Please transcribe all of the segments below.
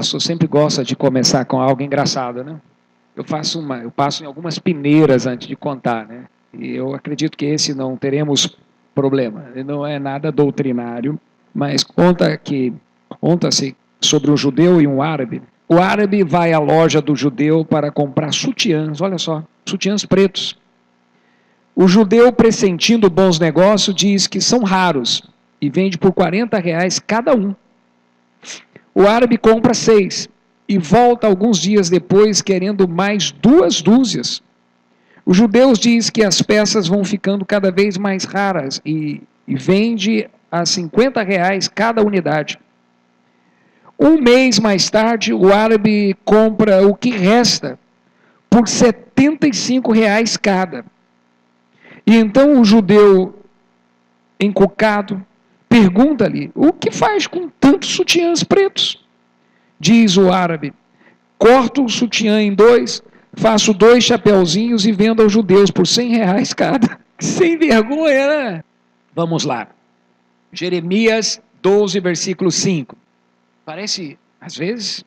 pastor sempre gosta de começar com algo engraçado, né? Eu passo em algumas peneiras antes de contar, né? E eu acredito que esse não teremos problema. Ele não é nada doutrinário, mas conta-se sobre um judeu e um árabe. O árabe vai à loja do judeu para comprar sutiãs, olha só, sutiãs pretos. O judeu, pressentindo bons negócios, diz que são raros e vende por R$ 40 cada um. O árabe compra 6 e volta alguns dias depois querendo mais 2 dúzias. Os judeus diz que as peças vão ficando cada vez mais raras e vende a R$ 50 cada unidade. Um mês mais tarde, o árabe compra o que resta por R$ 75 cada. E então o judeu, encucado, pergunta-lhe: o que faz com tantos sutiãs pretos? Diz o árabe: corto o sutiã em 2, faço 2 chapeuzinhos e vendo aos judeus por R$ 100 cada. Sem vergonha, né? Vamos lá. Jeremias 12, versículo 5. Parece, às vezes,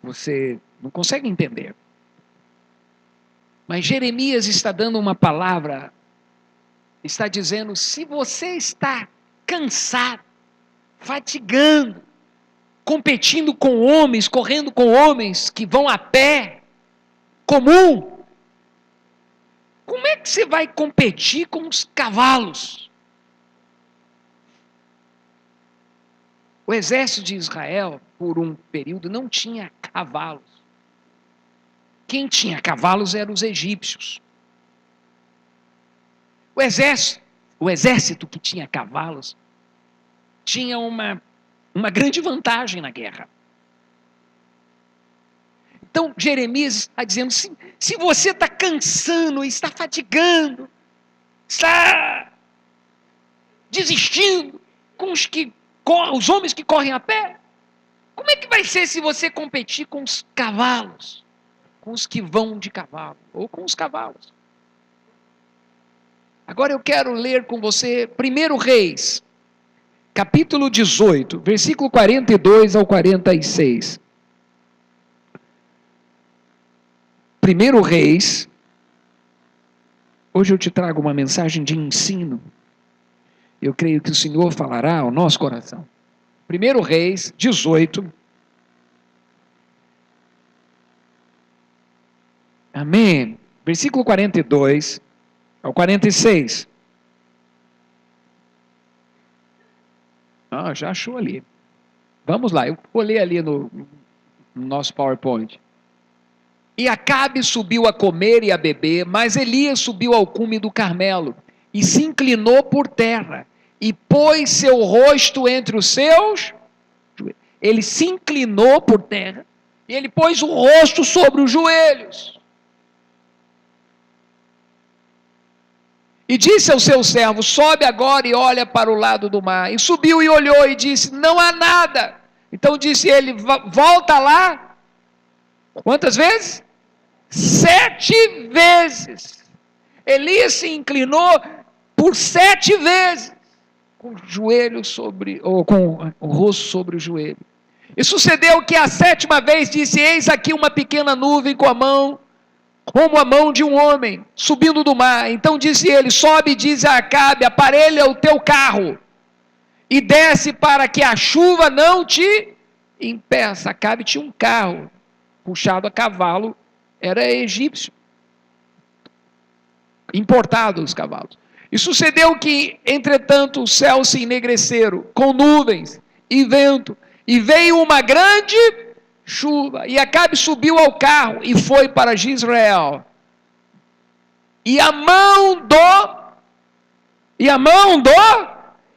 você não consegue entender. Mas Jeremias está dando uma palavra, está dizendo: se você está cansado, fatigando, competindo com homens, correndo com homens que vão a pé, comum, como é que você vai competir com os cavalos? O exército de Israel, por um período, não tinha cavalos. Quem tinha cavalos eram os egípcios. O exército que tinha cavalos tinha uma grande vantagem na guerra. Então, Jeremias está dizendo: se você está cansando, está fatigando, está desistindo com os homens que correm a pé, como é que vai ser se você competir com os cavalos, com os que vão de cavalo, ou com os cavalos? Agora eu quero ler com você 1 Reis, capítulo 18, versículo 42 ao 46. 1 Reis, hoje eu te trago uma mensagem de ensino. Eu creio que o Senhor falará ao nosso coração. 1 Reis 18. Amém. Versículo 42 ao 46. Já achou ali. Vamos lá, eu vou ler ali no nosso PowerPoint. E Acabe subiu a comer e a beber, mas Elias subiu ao cume do Carmelo e se inclinou por terra e pôs seu rosto entre os seus joelhos. Ele se inclinou por terra e ele pôs o rosto sobre os joelhos. E disse ao seu servo: sobe agora e olha para o lado do mar. E subiu e olhou e disse: não há nada. Então disse ele: volta lá. Quantas vezes? 7 vezes. Elias se inclinou por 7 vezes, com o rosto sobre o joelho. E sucedeu que a 7ª vez disse: eis aqui uma pequena nuvem como a mão de um homem, subindo do mar. Então disse ele: sobe e diz a Acabe: aparelha o teu carro e desce para que a chuva não te impeça. Acabe tinha um carro puxado a cavalo, era egípcio, importado os cavalos. E sucedeu que, entretanto, os céus se enegreceram com nuvens e vento, e veio uma grande chuva, e Acabe subiu ao carro e foi para Jezreel. E a mão do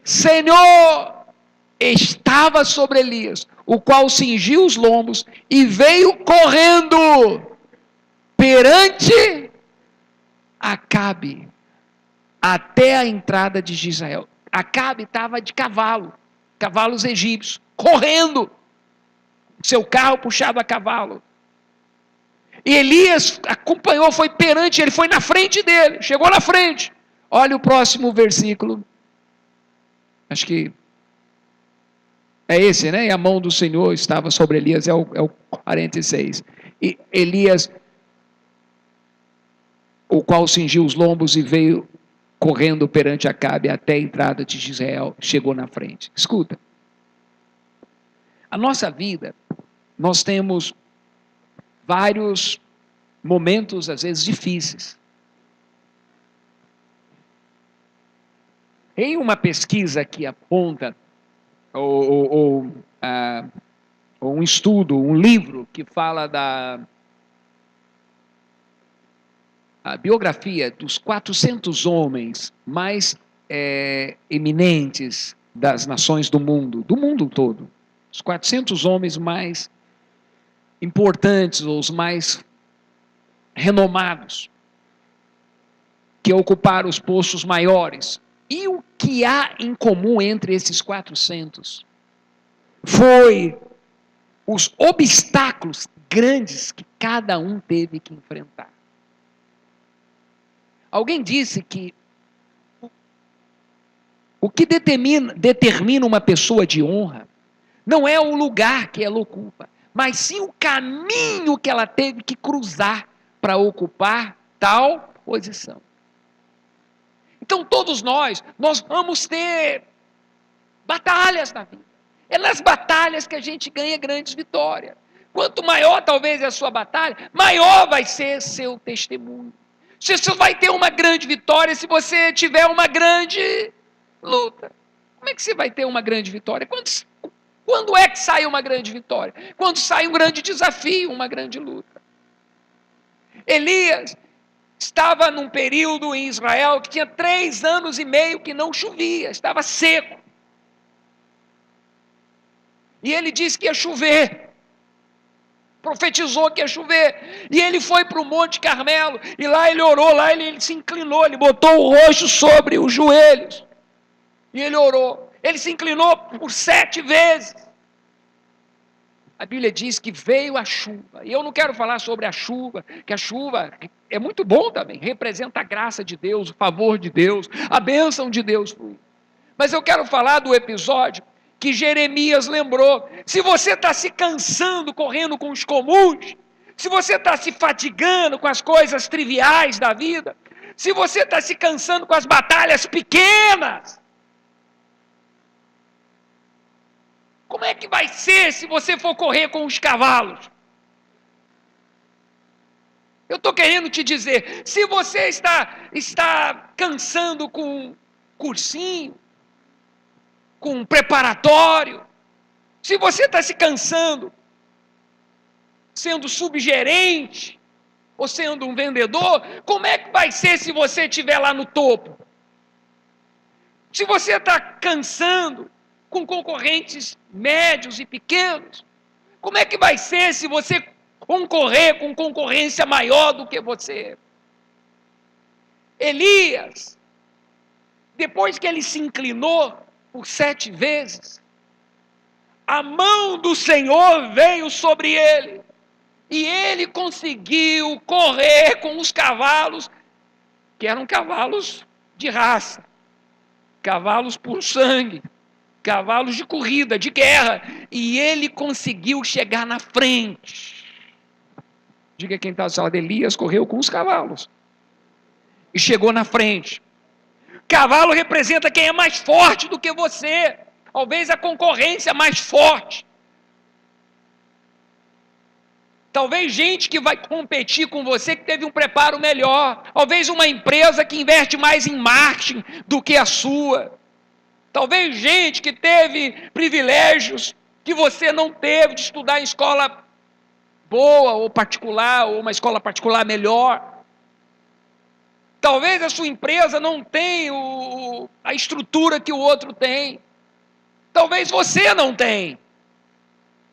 Senhor estava sobre Elias, o qual cingiu os lombos e veio correndo perante Acabe até a entrada de Jezreel. Acabe estava de cavalos egípcios, correndo, seu carro puxado a cavalo. E Elias acompanhou, foi perante ele, foi na frente dele, chegou na frente. Olha o próximo versículo. Acho que É esse, né? E a mão do Senhor estava sobre Elias, é o 46. E Elias, o qual cingiu os lombos e veio correndo perante Acabe até a entrada de Israel, chegou na frente. Escuta, a nossa vida, nós temos vários momentos, às vezes, difíceis. Em uma pesquisa que aponta, ou um estudo, um livro que fala da biografia dos 400 homens mais eminentes das nações do mundo todo. Os 400 homens mais importantes, ou os mais renomados, que ocuparam os postos maiores. E o que há em comum entre esses 400 foi os obstáculos grandes que cada um teve que enfrentar. Alguém disse que o que determina uma pessoa de honra não é o lugar que ela ocupa, mas sim o caminho que ela teve que cruzar para ocupar tal posição. Então todos nós vamos ter batalhas na vida. É nas batalhas que a gente ganha grandes vitórias. Quanto maior talvez é a sua batalha, maior vai ser seu testemunho. Você só vai ter uma grande vitória se você tiver uma grande luta. Como é que você vai ter uma grande vitória? Quando é que sai uma grande vitória? Quando sai um grande desafio, uma grande luta. Elias estava num período em Israel que tinha 3 anos e meio que não chovia, estava seco. E ele disse que ia chover. Profetizou que ia chover. E ele foi para o Monte Carmelo. E lá ele orou, lá ele se inclinou, ele botou o rosto sobre os joelhos. E ele orou. Ele se inclinou por 7 vezes. A Bíblia diz que veio a chuva. E eu não quero falar sobre a chuva, que a chuva é muito bom também. Representa a graça de Deus, o favor de Deus, a bênção de Deus. Mas eu quero falar do episódio que Jeremias lembrou. Se você está se cansando correndo com os comuns, se você está se fatigando com as coisas triviais da vida, se você está se cansando com as batalhas pequenas, como é que vai ser se você for correr com os cavalos? Eu estou querendo te dizer, se você está cansando com cursinho, com preparatório, se você está se cansando sendo subgerente ou sendo um vendedor, como é que vai ser se você estiver lá no topo? Se você está cansando com concorrentes médios e pequenos, como é que vai ser se você concorrer com concorrência maior do que você? Elias, depois que ele se inclinou por 7 vezes, a mão do Senhor veio sobre ele, e ele conseguiu correr com os cavalos, que eram cavalos de raça, cavalos por sangue, cavalos de corrida, de guerra, e ele conseguiu chegar na frente. Diga quem está na sala de Elias, correu com os cavalos, e chegou na frente. Cavalo representa quem é mais forte do que você, talvez a concorrência mais forte. Talvez gente que vai competir com você que teve um preparo melhor. Talvez uma empresa que investe mais em marketing do que a sua. Talvez gente que teve privilégios que você não teve, de estudar em escola boa ou particular, ou uma escola particular melhor. Talvez a sua empresa não tenha a estrutura que o outro tem. Talvez você não tenha.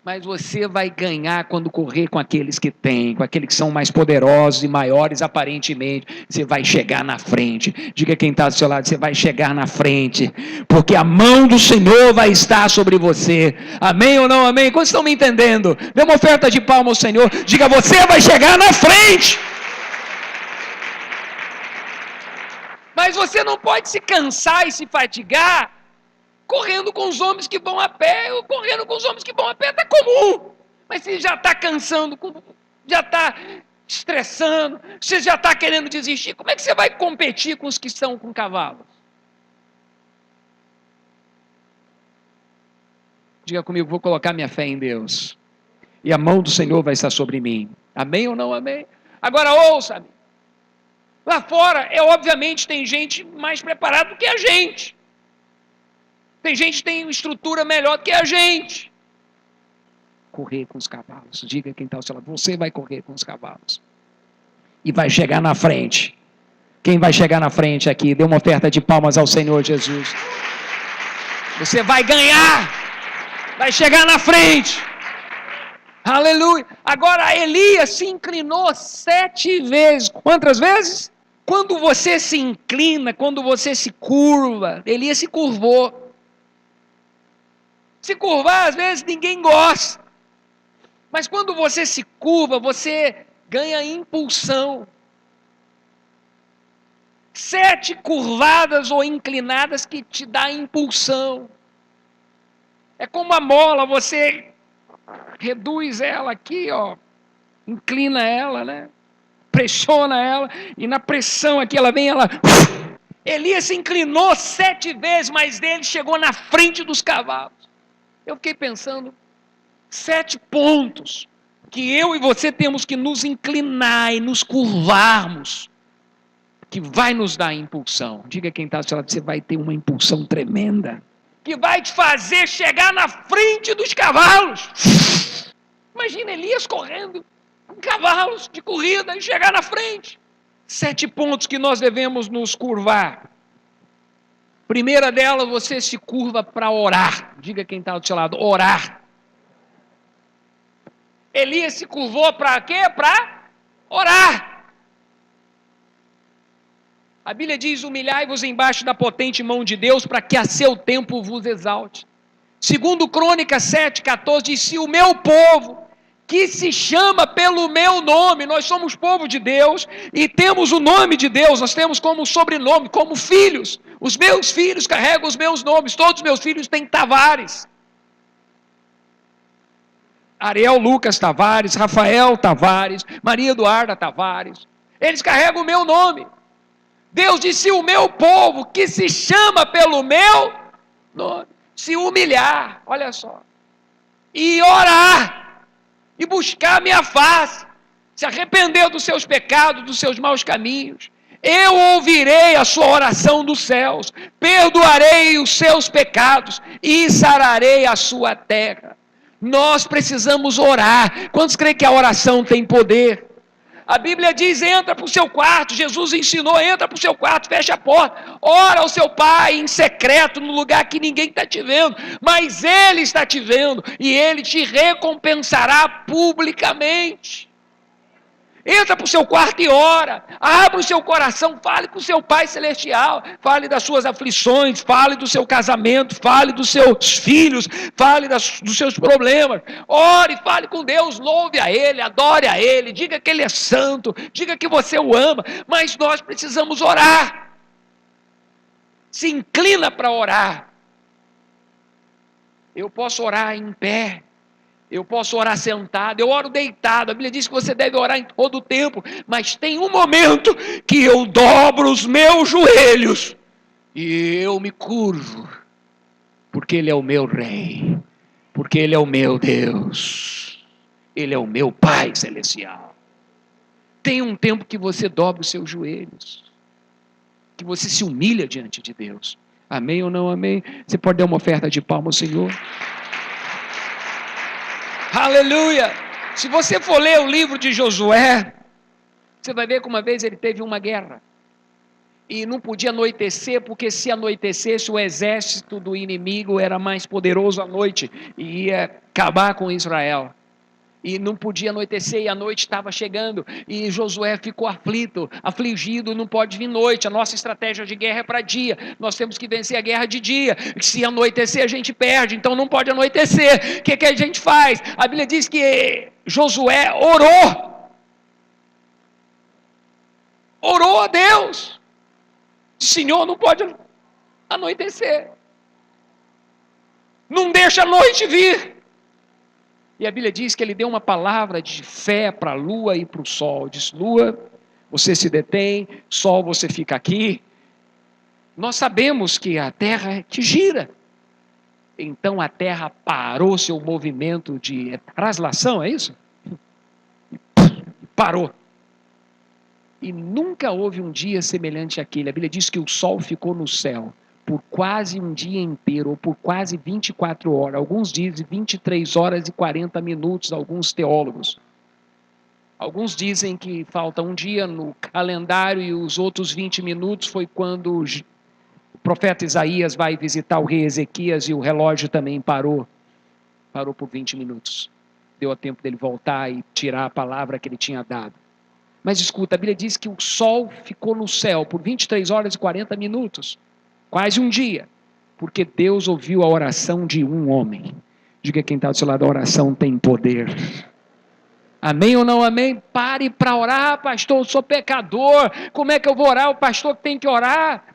Mas você vai ganhar quando correr com aqueles que têm, com aqueles que são mais poderosos e maiores aparentemente. Você vai chegar na frente. Diga quem está do seu lado, você vai chegar na frente, porque a mão do Senhor vai estar sobre você. Amém ou não amém? Quantos estão me entendendo? Dê uma oferta de palma ao Senhor. Diga, você vai chegar na frente. Mas você não pode se cansar e se fatigar correndo com os homens que vão a pé, ou correndo com os homens que vão a pé está comum. Mas se já está cansando, já está estressando, você já está querendo desistir, como é que você vai competir com os que estão com cavalos? Diga comigo, vou colocar minha fé em Deus. E a mão do Senhor vai estar sobre mim. Amém ou não amém? Agora ouça-me. Lá fora, obviamente, tem gente mais preparada do que a gente. Tem gente que tem estrutura melhor do que a gente. Correr com os cavalos. Diga quem está ao seu lado. Você vai correr com os cavalos. E vai chegar na frente. Quem vai chegar na frente aqui? Dê uma oferta de palmas ao Senhor Jesus. Você vai ganhar. Vai chegar na frente. Aleluia. Agora Elias se inclinou 7 vezes. Quantas vezes? Quando você se inclina, quando você se curva, Elias se curvou. Se curvar, às vezes, ninguém gosta. Mas quando você se curva, você ganha impulsão. 7 curvadas ou inclinadas que te dá impulsão. É como a mola, você reduz ela aqui, ó, inclina ela, né? Pressiona ela, e na pressão aqui ela vem, Elias se inclinou 7 vezes, mas ele chegou na frente dos cavalos. Eu fiquei pensando, 7 pontos que eu e você temos que nos inclinar e nos curvarmos, que vai nos dar impulsão. Diga quem está ao seu lado, você vai ter uma impulsão tremenda, que vai te fazer chegar na frente dos cavalos. Imagina Elias correndo com cavalos de corrida e chegar na frente. 7 pontos que nós devemos nos curvar. Primeira delas, você se curva para orar. Diga quem está ao seu lado, orar. Elias se curvou para quê? Para orar. A Bíblia diz, humilhai-vos embaixo da potente mão de Deus, para que a seu tempo vos exalte. Segundo Crônicas 7,14, diz, se o meu povo, que se chama pelo meu nome, nós somos povo de Deus, e temos o nome de Deus, nós temos como sobrenome, como filhos, os meus filhos carregam os meus nomes, todos os meus filhos têm Tavares, Ariel Lucas Tavares, Rafael Tavares, Maria Eduarda Tavares, eles carregam o meu nome. Deus disse, o meu povo, que se chama pelo meu nome, se humilhar, olha só, e orar, e buscar a minha face, se arrepender dos seus pecados, dos seus maus caminhos, eu ouvirei a sua oração dos céus, perdoarei os seus pecados, e sararei a sua terra. Nós precisamos orar. Quantos creem que a oração tem poder? A Bíblia diz, entra para o seu quarto, Jesus ensinou, entra para o seu quarto, fecha a porta, ora ao seu Pai em secreto, no lugar que ninguém está te vendo, mas Ele está te vendo, e Ele te recompensará publicamente. Entra para o seu quarto e ora, abra o seu coração, fale com o seu Pai Celestial, fale das suas aflições, fale do seu casamento, fale dos seus filhos, fale dos seus problemas, ore, fale com Deus, louve a Ele, adore a Ele, diga que Ele é santo, diga que você o ama, mas nós precisamos orar, se inclina para orar. Eu posso orar em pé, eu posso orar sentado, eu oro deitado. A Bíblia diz que você deve orar em todo o tempo, mas tem um momento que eu dobro os meus joelhos e eu me curvo, porque Ele é o meu Rei, porque Ele é o meu Deus, Ele é o meu Pai Celestial. Tem um tempo que você dobra os seus joelhos, que você se humilha diante de Deus. Amém ou não amém? Você pode dar uma oferta de palma ao Senhor? Aleluia! Se você for ler o livro de Josué, você vai ver que uma vez ele teve uma guerra. E não podia anoitecer, porque se anoitecesse o exército do inimigo era mais poderoso à noite e ia acabar com Israel. E não podia anoitecer, e a noite estava chegando, e Josué ficou afligido, não pode vir noite, a nossa estratégia de guerra é para dia, nós temos que vencer a guerra de dia, se anoitecer a gente perde, então não pode anoitecer. O que a gente faz? A Bíblia diz que Josué orou a Deus, Senhor, não pode anoitecer. Não deixa a noite vir. E a Bíblia diz que ele deu uma palavra de fé para a lua e para o sol. Diz: lua, você se detém, sol, você fica aqui. Nós sabemos que a terra te gira. Então a terra parou seu movimento de translação, é isso? Parou. E nunca houve um dia semelhante àquele. A Bíblia diz que o sol ficou no céu por quase um dia inteiro, ou por quase 24 horas. Alguns dizem 23 horas e 40 minutos, alguns teólogos. Alguns dizem que falta um dia no calendário e os outros 20 minutos foi quando o profeta Isaías vai visitar o rei Ezequias e o relógio também parou. Parou por 20 minutos. Deu a tempo dele voltar e tirar a palavra que ele tinha dado. Mas escuta, a Bíblia diz que o sol ficou no céu por 23 horas e 40 minutos. Quase um dia. Porque Deus ouviu a oração de um homem. Diga quem está do seu lado, a oração tem poder. Amém ou não amém? Pare para orar, pastor, eu sou pecador. Como é que eu vou orar? O pastor tem que orar.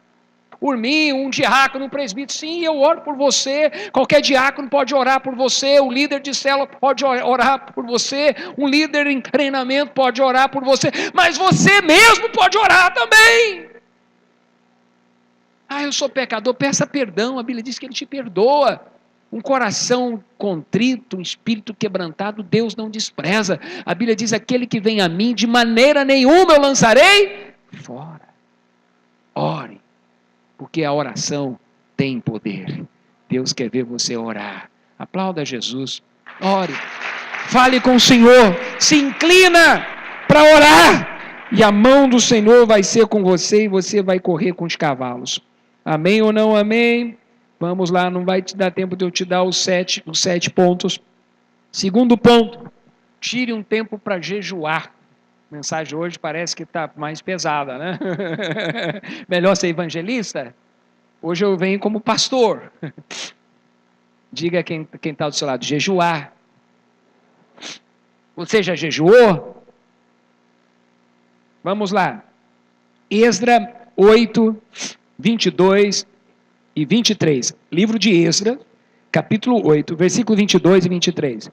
Por mim, um diácono, um presbítero, sim, eu oro por você. Qualquer diácono pode orar por você. O líder de célula pode orar por você. Um líder em treinamento pode orar por você. Mas você mesmo pode orar também. Eu sou pecador, peça perdão. A Bíblia diz que Ele te perdoa. Um coração contrito, um espírito quebrantado, Deus não despreza. A Bíblia diz: aquele que vem a mim, de maneira nenhuma eu lançarei fora. Ore. Porque a oração tem poder. Deus quer ver você orar. Aplauda Jesus. Ore. Fale com o Senhor. Se inclina para orar. E a mão do Senhor vai ser com você e você vai correr com os cavalos. Amém ou não amém? Vamos lá, não vai te dar tempo de eu te dar os sete pontos. Segundo ponto, tire um tempo para jejuar. A mensagem hoje parece que está mais pesada, né? Melhor ser evangelista? Hoje eu venho como pastor. Diga quem está do seu lado, jejuar. Você já jejuou? Vamos lá. Esdra 8, 22 e 23. Livro de Esdra, capítulo 8, versículo 22 e 23. O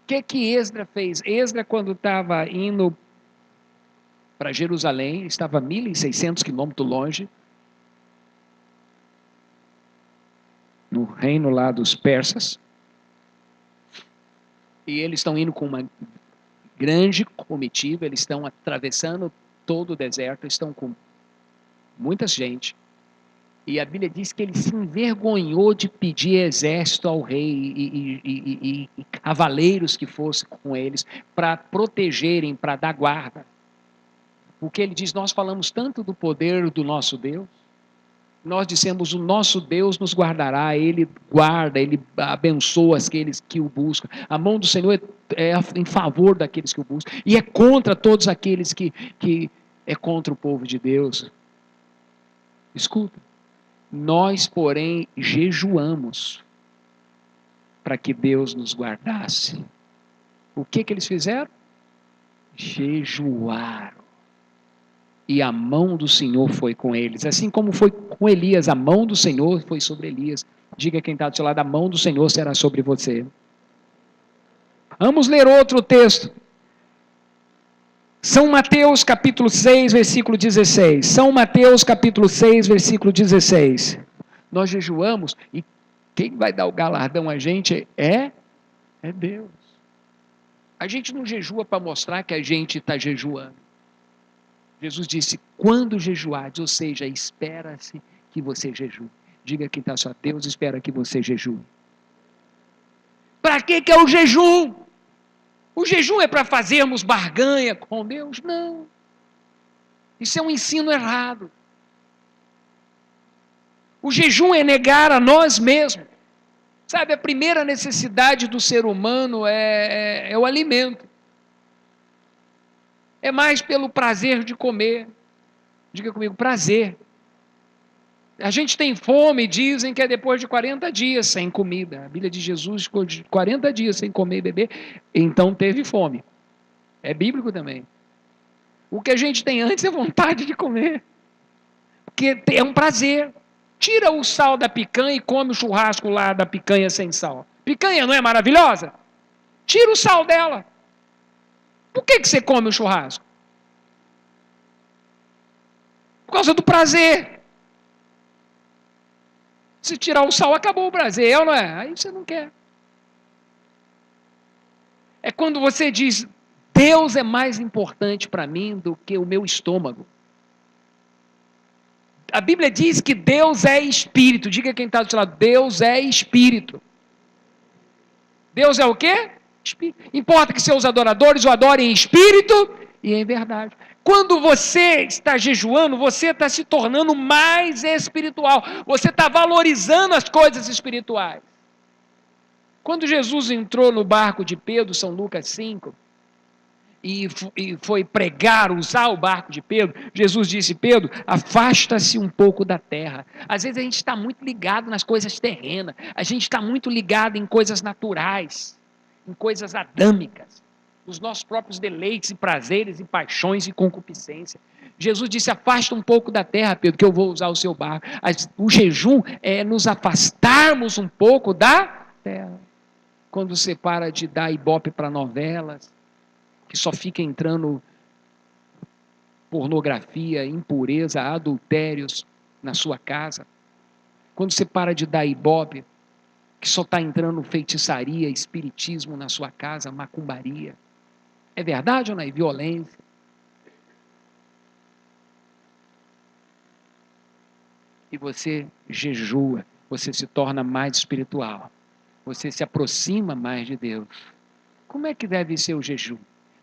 que Esdra fez? Esdra, quando estava indo para Jerusalém, estava 1.600 quilômetros longe, no reino lá dos persas, e eles estão indo com uma grande comitiva, eles estão atravessando todo o deserto, estão com muita gente, e a Bíblia diz que ele se envergonhou de pedir exército ao rei e cavaleiros que fossem com eles, para protegerem, para dar guarda. Porque ele diz: nós falamos tanto do poder do nosso Deus, nós dissemos: o nosso Deus nos guardará, Ele guarda, Ele abençoa aqueles que o buscam. A mão do Senhor é em favor daqueles que o buscam, e é contra todos aqueles que é contra o povo de Deus. Escuta, nós, porém, jejuamos para que Deus nos guardasse. O que eles fizeram? Jejuaram. E a mão do Senhor foi com eles. Assim como foi com Elias, a mão do Senhor foi sobre Elias. Diga quem está do seu lado, a mão do Senhor será sobre você. Vamos ler outro texto. São Mateus capítulo 6, versículo 16. São Mateus capítulo 6, versículo 16. Nós jejuamos e quem vai dar o galardão a gente é Deus. A gente não jejua para mostrar que a gente está jejuando. Jesus disse: quando jejuardes, ou seja, espera-se que você jejue. Diga quem está só, Deus espera que você jejue. Para que é o jejum? O jejum é para fazermos barganha com Deus? Não. Isso é um ensino errado. O jejum é negar a nós mesmos. Sabe, a primeira necessidade do ser humano é o alimento. É mais pelo prazer de comer. Diga comigo, prazer. A gente tem fome, dizem que é depois de 40 dias sem comida. A Bíblia de Jesus ficou de 40 dias sem comer e beber, então teve fome. É bíblico também. O que a gente tem antes é vontade de comer. Porque é um prazer. Tira o sal da picanha e come o churrasco lá da picanha sem sal. Picanha não é maravilhosa? Tira o sal dela. Por que você come o churrasco? Por causa do prazer. Se tirar o sal, acabou o prazer, não é? Aí você não quer. É quando você diz, Deus é mais importante para mim do que o meu estômago. A Bíblia diz que Deus é espírito. Diga quem está do seu lado, Deus é espírito. Deus é o quê? Espírito. Importa que seus adoradores o adorem em espírito e em verdade. Quando você está jejuando, você está se tornando mais espiritual. Você está valorizando as coisas espirituais. Quando Jesus entrou no barco de Pedro, São Lucas 5, e foi pregar, usar o barco de Pedro, Jesus disse, Pedro, afasta-se um pouco da terra. Às vezes a gente está muito ligado nas coisas terrenas, a gente está muito ligado em coisas naturais, em coisas adâmicas, nos nossos próprios deleites e prazeres e paixões e concupiscência. Jesus disse, afasta um pouco da terra, Pedro, que eu vou usar o seu barco. O jejum é nos afastarmos um pouco da terra. Quando você para de dar ibope para novelas, que só fica entrando pornografia, impureza, adultérios na sua casa. Quando você para de dar ibope, que só está entrando feitiçaria, espiritismo na sua casa, macumbaria. É verdade ou não é? Violência. E você jejua, você se torna mais espiritual. Você se aproxima mais de Deus. Como é que deve ser o jejum?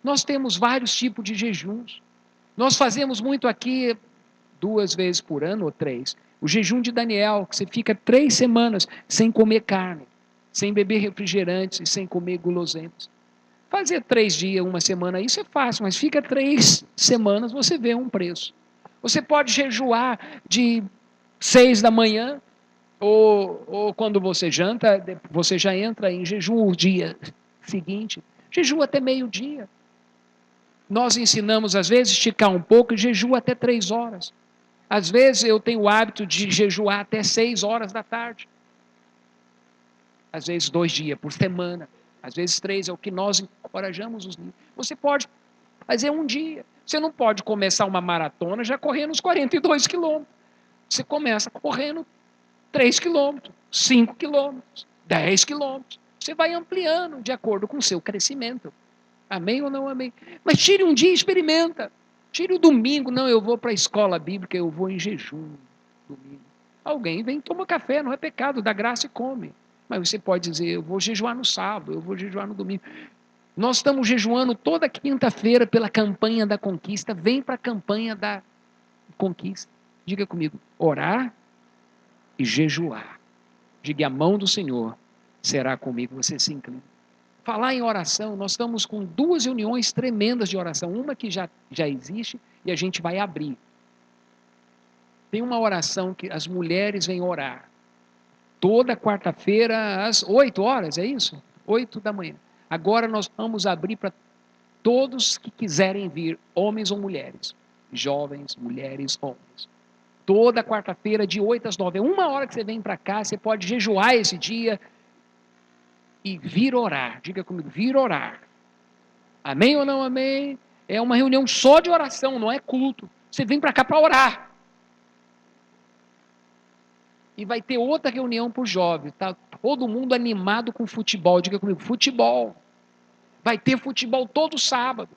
Nós temos vários tipos de jejuns. Nós fazemos muito aqui 2 vezes por ano ou 3. O jejum de Daniel, que você fica 3 semanas sem comer carne, sem beber refrigerantes e sem comer guloseimas. Fazer 3 dias, 1 semana, isso é fácil, mas fica 3 semanas, você vê um preço. Você pode jejuar de 6 da manhã, ou quando você janta, você já entra em jejum o dia seguinte. Jejua até meio-dia. Nós ensinamos, às vezes, esticar um pouco e jejua até 3 horas. Às vezes, eu tenho o hábito de jejuar até 6 horas da tarde. Às vezes, 2 dias por semana. Às vezes, 3, é o que nós encorajamos os líderes. Você pode fazer um dia. Você não pode começar uma maratona já correndo os 42 quilômetros. Você começa correndo 3 quilômetros, 5 quilômetros, 10 quilômetros. Você vai ampliando de acordo com o seu crescimento. Amém ou não amém? Mas tire um dia e experimenta. Tire o domingo. Não, eu vou para a escola bíblica, eu vou em jejum domingo. Alguém vem, toma café, não é pecado, dá graça e come. Mas você pode dizer, eu vou jejuar no sábado, eu vou jejuar no domingo. Nós estamos jejuando toda quinta-feira pela campanha da conquista. Vem para a campanha da conquista. Diga comigo, orar e jejuar. Diga, a mão do Senhor será comigo. Você se inclina. Falar em oração, nós estamos com 2 reuniões tremendas de oração. Uma que já existe e a gente vai abrir. Tem uma oração que as mulheres vêm orar. Toda quarta-feira às 8 horas, é isso? 8 da manhã. Agora nós vamos abrir para todos que quiserem vir, homens ou mulheres. Jovens, mulheres, homens. Toda quarta-feira, de 8 às 9. É 1 hora que você vem para cá, você pode jejuar esse dia e vir orar. Diga comigo, vir orar. Amém ou não amém? É uma reunião só de oração, não é culto. Você vem para cá para orar. E vai ter outra reunião para os jovens. Tá todo mundo animado com futebol. Diga comigo, futebol. Vai ter futebol todo sábado.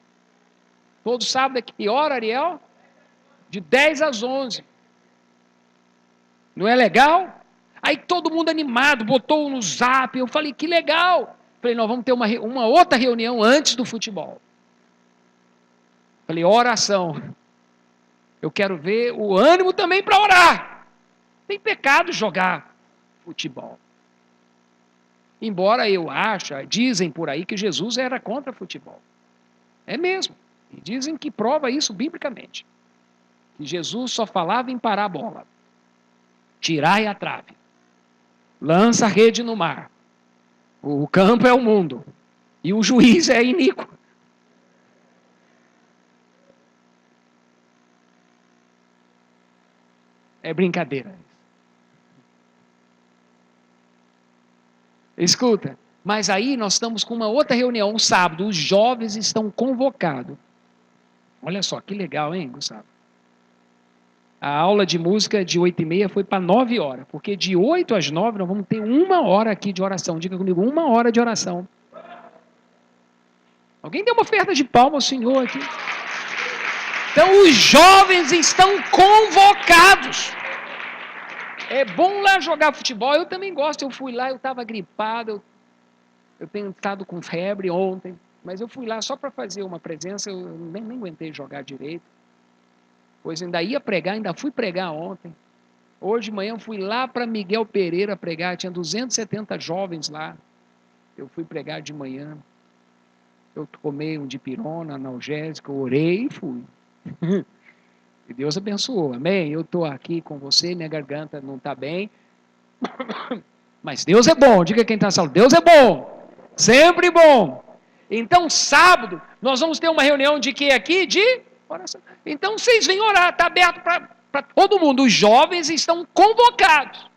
Todo sábado é que hora, Ariel? De 10 às 11. Não é legal? Aí todo mundo animado, botou no zap. Eu falei, que legal. Falei, nós vamos ter uma outra reunião antes do futebol. Falei, oração. Eu quero ver o ânimo também para orar. Tem pecado jogar futebol. Embora eu ache, dizem por aí que Jesus era contra futebol. É mesmo. E dizem que prova isso biblicamente. Que Jesus só falava em parar a bola. Tirai a trave. Lança a rede no mar. O campo é o mundo. E o juiz é iníquo. É brincadeira. Escuta, mas aí nós estamos com uma outra reunião, um sábado, os jovens estão convocados. Olha só, que legal, hein, Gustavo? A aula de música de 8h30 foi para 9 horas, porque de 8 às 9 nós vamos ter 1 hora aqui de oração. Diga comigo, 1 hora de oração. Alguém deu uma oferta de palma ao Senhor aqui? Então os jovens estão convocados. É bom lá jogar futebol, eu também gosto. Eu fui lá, eu estava gripado, eu tenho estado com febre ontem, mas eu fui lá só para fazer uma presença, eu nem aguentei jogar direito. Pois ainda ia pregar, ainda fui pregar ontem. Hoje de manhã eu fui lá para Miguel Pereira pregar, tinha 270 jovens lá. Eu fui pregar de manhã. Eu tomei um dipirona, analgésico, orei e fui. E Deus abençoou, amém? Eu estou aqui com você, minha garganta não está bem. Mas Deus é bom, diga quem está na sala, Deus é bom, sempre bom. Então sábado, nós vamos ter uma reunião de quê aqui? De oração. Então vocês vêm orar, está aberto para todo mundo. Os jovens estão convocados.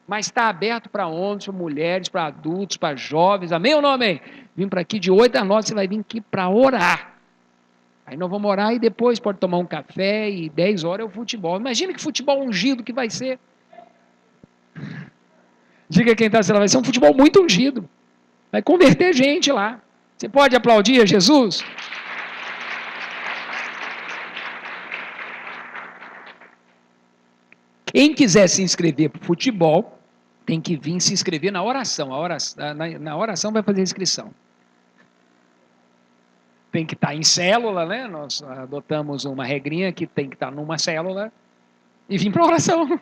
Mas está aberto para homens, para mulheres, para adultos, para jovens. Amém ou não amém? Vim para aqui de 8 às 9, você vai vir aqui para orar. Aí nós vamos orar e depois pode tomar um café e 10 horas é o futebol. Imagina que futebol ungido que vai ser. Diga quem está, vai ser um futebol muito ungido. Vai converter gente lá. Você pode aplaudir a Jesus? Quem quiser se inscrever para o futebol, tem que vir se inscrever na oração. Na oração vai fazer inscrição. Tem que estar em célula, né? Nós adotamos uma regrinha que tem que estar numa célula e vir para a oração.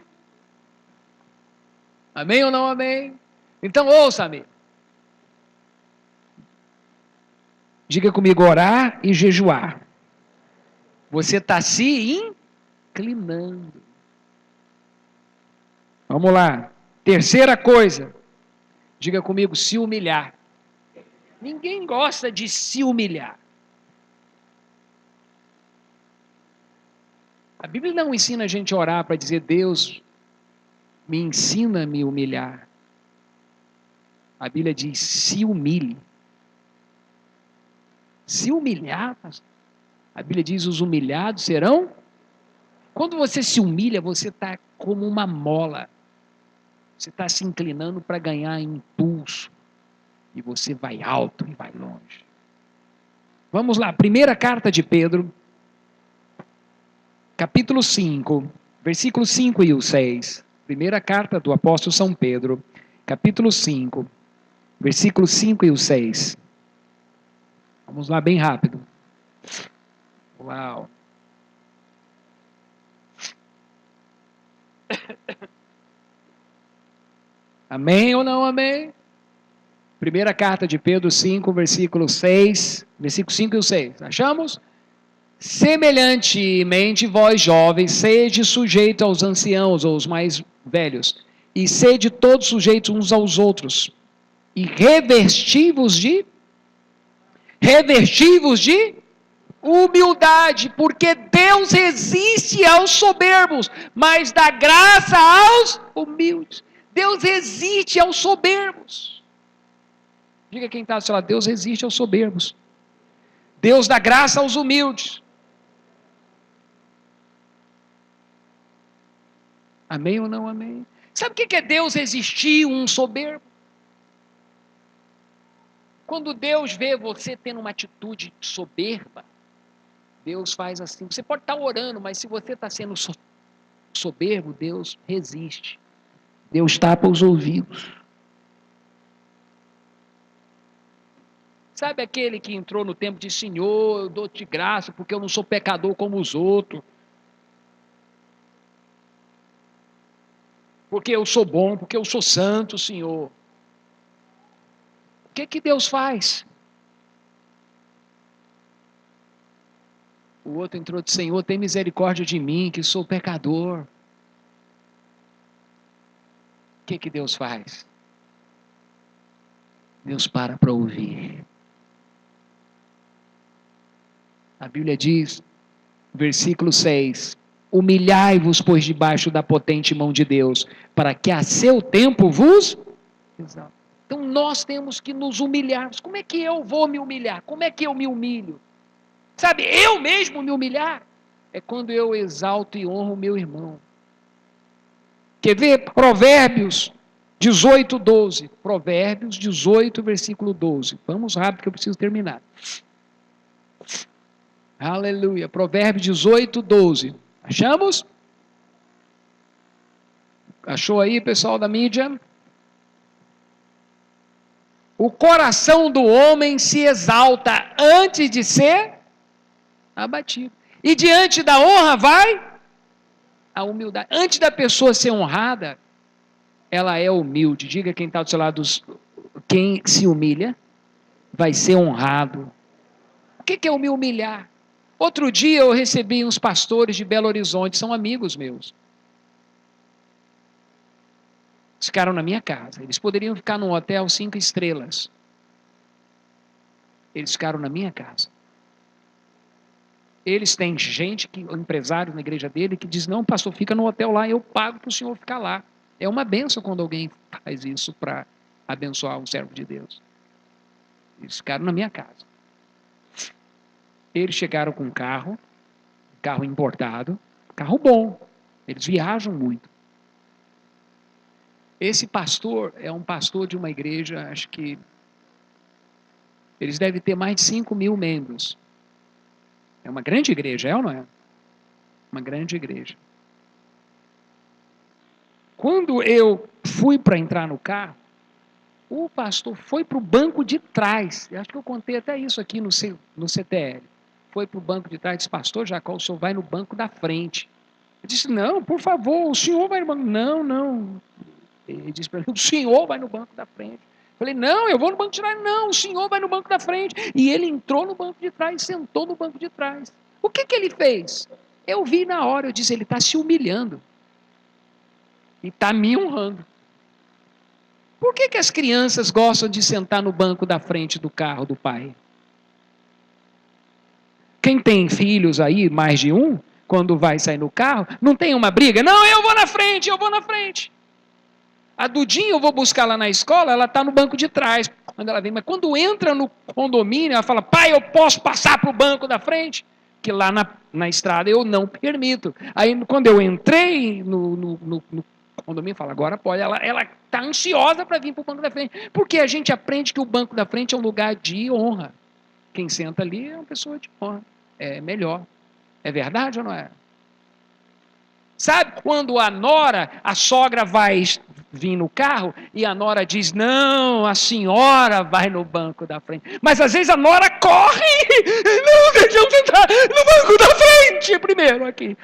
Amém ou não amém? Então ouça-me. Diga comigo, orar e jejuar. Você está se inclinando. Vamos lá. Terceira coisa. Diga comigo, se humilhar. Ninguém gosta de se humilhar. A Bíblia não ensina a gente a orar para dizer, Deus, me ensina a me humilhar. A Bíblia diz, se humilhe. Se humilhar, a Bíblia diz, os humilhados serão. Quando você se humilha, você está como uma mola. Você está se inclinando para ganhar impulso. E você vai alto e vai longe. Vamos lá, primeira carta de Pedro, capítulo 5, versículos 5 e 6. Primeira carta do apóstolo São Pedro, capítulo 5, versículos 5 e 6. Vamos lá bem rápido. Uau. Amém ou não amém? Primeira carta de Pedro 5, versículo 6, versículo 5 e 6. Achamos? Semelhantemente, vós jovens, sede sujeitos aos anciãos, ou os mais velhos, e sede todos sujeitos uns aos outros, e revestivos de humildade, porque Deus resiste aos soberbos, mas dá graça aos humildes. Deus resiste aos soberbos. Diga quem está ao seu lado, Deus resiste aos soberbos. Deus dá graça aos humildes. Amém ou não amém? Sabe o que é Deus resistir um soberbo? Quando Deus vê você tendo uma atitude soberba, Deus faz assim. Você pode estar orando, mas se você está sendo soberbo, Deus resiste. Deus tapa os ouvidos. Sabe aquele que entrou no templo e disse, Senhor, eu dou-te graça porque eu não sou pecador como os outros. Porque eu sou bom, porque eu sou santo, Senhor. O que Deus faz? O outro entrou e disse, Senhor, tem misericórdia de mim, que sou pecador. O que Deus faz? Deus para ouvir. A Bíblia diz, versículo 6, humilhai-vos, pois, debaixo da potente mão de Deus, para que a seu tempo vos exalte. Então nós temos que nos humilhar. Mas como é que eu vou me humilhar? Como é que eu me humilho? Sabe, eu mesmo me humilhar? É quando eu exalto e honro o meu irmão. Quer ver? Provérbios 18, 12. Provérbios 18, versículo 12. Vamos rápido que eu preciso terminar. Aleluia. Provérbios 18, 12. Achamos? Achou aí, pessoal da mídia? O coração do homem se exalta antes de ser abatido. E diante da honra vai a humildade. Antes da pessoa ser honrada, ela é humilde. Diga quem está do seu lado, quem se humilha vai ser honrado. O que é me humilhar? Outro dia eu recebi uns pastores de Belo Horizonte, são amigos meus. Eles ficaram na minha casa. Eles poderiam ficar num hotel 5 estrelas. Eles ficaram na minha casa. Eles têm gente, empresário na igreja dele, que diz, não, pastor, fica no hotel lá, eu pago para o senhor ficar lá. É uma bênção quando alguém faz isso para abençoar um servo de Deus. Eles ficaram na minha casa. Eles chegaram com um carro importado, carro bom. Eles viajam muito. Esse pastor é um pastor de uma igreja, acho que eles devem ter mais de 5 mil membros. É uma grande igreja, é ou não é? Uma grande igreja. Quando eu fui para entrar no carro, o pastor foi para o banco de trás. Eu acho que eu contei até isso aqui no CTL. Foi para o banco de trás e disse, pastor Jacó, o senhor vai no banco da frente. Eu disse, não, por favor, o senhor vai no banco. Não. Ele disse para mim, o senhor vai no banco da frente. Eu falei, não, eu vou no banco de trás. Não, o senhor vai no banco da frente. E ele entrou no banco de trás, sentou no banco de trás. O que ele fez? Eu vi na hora, eu disse, ele está se humilhando. E está me honrando. Por que as crianças gostam de sentar no banco da frente do carro do pai? Quem tem filhos aí, mais de um, quando vai sair no carro, não tem uma briga? Não, eu vou na frente. A Dudinha, eu vou buscar lá na escola, ela está no banco de trás. Quando ela vem, mas quando entra no condomínio, ela fala, pai, eu posso passar para o banco da frente? Que lá na estrada eu não permito. Aí, quando eu entrei no condomínio, fala, agora pode. Ela está ansiosa para vir para o banco da frente. Porque a gente aprende que o banco da frente é um lugar de honra. Quem senta ali é uma pessoa de honra. É melhor. É verdade ou não é? Sabe quando a sogra vai vir no carro e a nora diz, não, a senhora vai no banco da frente. Mas às vezes a nora corre, não, deixa eu sentar no banco da frente primeiro aqui.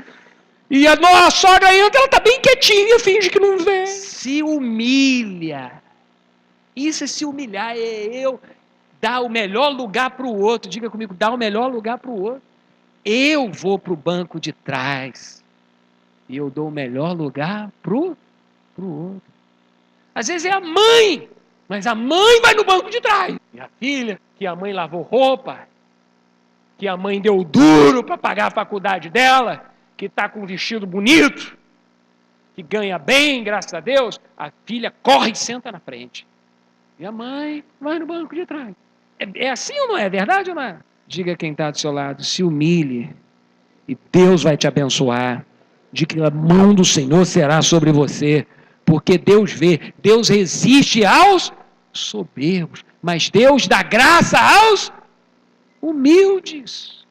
E a sogra entra, ela está bem quietinha, finge que não vê. Se humilha. Isso é se humilhar, é eu dar o melhor lugar para o outro. Diga comigo, dar o melhor lugar para o outro. Eu vou para o banco de trás. E eu dou o melhor lugar para o outro. Às vezes é a mãe, mas a mãe vai no banco de trás. E a filha, que a mãe lavou roupa, que a mãe deu duro para pagar a faculdade dela, que está com um vestido bonito, que ganha bem, graças a Deus, a filha corre e senta na frente. E a mãe vai no banco de trás. É assim ou não é? É verdade ou não é? Diga quem está do seu lado, se humilhe e Deus vai te abençoar. De que a mão do Senhor será sobre você, porque Deus vê, Deus resiste aos soberbos, mas Deus dá graça aos humildes.